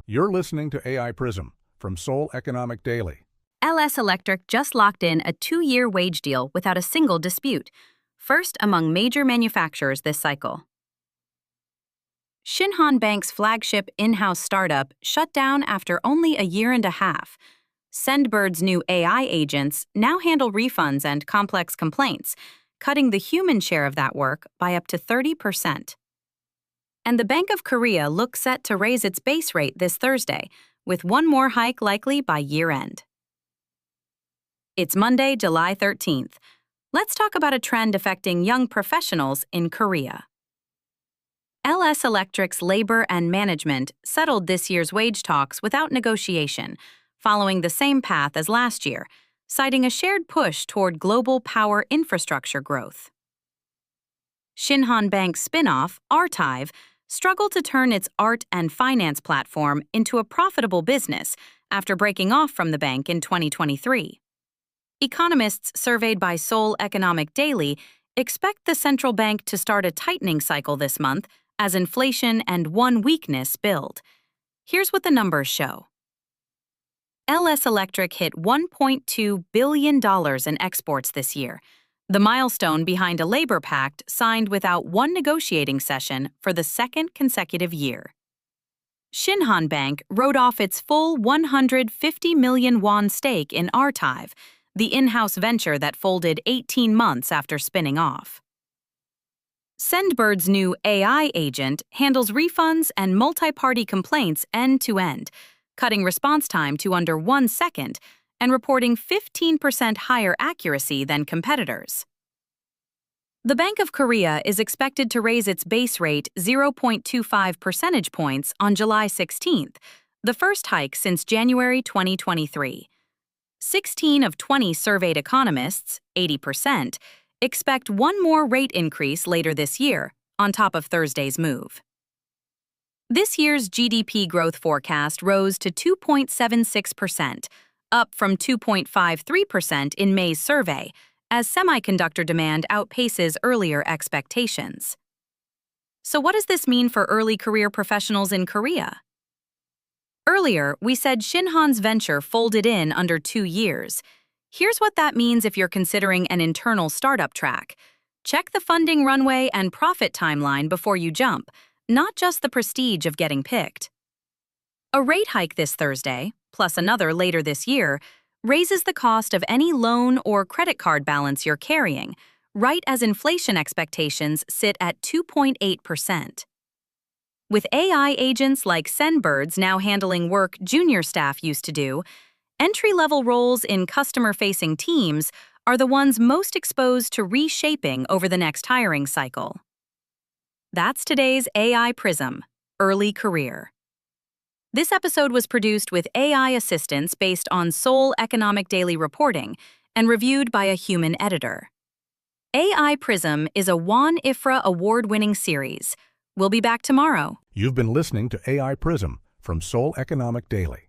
You're listening to AI Prism from Seoul Economic Daily. LS Electric just locked in a 2-year wage deal without a single dispute, first among major manufacturers this cycle. Shinhan Bank's flagship in-house startup shut down after only a year and a half. Sendbird's new AI agents now handle refunds and complex complaints, cutting the human share of that work by up to 30%. And the Bank of Korea looks set to raise its base rate this Thursday, with one more hike likely by year-end. It's Monday, July 13th. Let's talk about a trend affecting young professionals in Korea. LS Electric's labor and management settled this year's wage talks without negotiation, following the same path as last year, citing a shared push toward global power infrastructure growth. Shinhan Bank's spin-off, Archive, struggled to turn its art and finance platform into a profitable business after breaking off from the bank in 2023. Economists surveyed by Seoul Economic Daily expect the central bank to start a tightening cycle this month as inflation and won weakness build. Here's what the numbers show. LS Electric hit $1.2 billion in exports this year, the milestone behind a labor pact signed without one negotiating session for the second consecutive year. Shinhan Bank wrote off its full 150 million won stake in Archive, the in-house venture that folded 18 months after spinning off. Sendbird's new AI agent handles refunds and multi-party complaints end-to-end, cutting response time to under 1 second and reporting 15% higher accuracy than competitors. The Bank of Korea is expected to raise its base rate 0.25 percentage points on July 16th, the first hike since January 2023. 16 of 20 surveyed economists, 80%, expect one more rate increase later this year, on top of Thursday's move. This year's GDP growth forecast rose to 2.76%, up from 2.53% in May's survey, as semiconductor demand outpaces earlier expectations. So what does this mean for early career professionals in Korea? Earlier, we said Shinhan's venture folded in under 2 years. Here's what that means if you're considering an internal startup track. Check the funding runway and profit timeline before you jump, not just the prestige of getting picked. A rate hike this Thursday, plus another later this year, raises the cost of any loan or credit card balance you're carrying, right as inflation expectations sit at 2.8%. With AI agents like Sendbird's now handling work junior staff used to do, entry-level roles in customer-facing teams are the ones most exposed to reshaping over the next hiring cycle. That's today's AI Prism, Early Career. This episode was produced with AI assistance based on Seoul Economic Daily reporting and reviewed by a human editor. AI Prism is a Won IFRA award-winning series. We'll be back tomorrow. You've been listening to AI Prism from Seoul Economic Daily.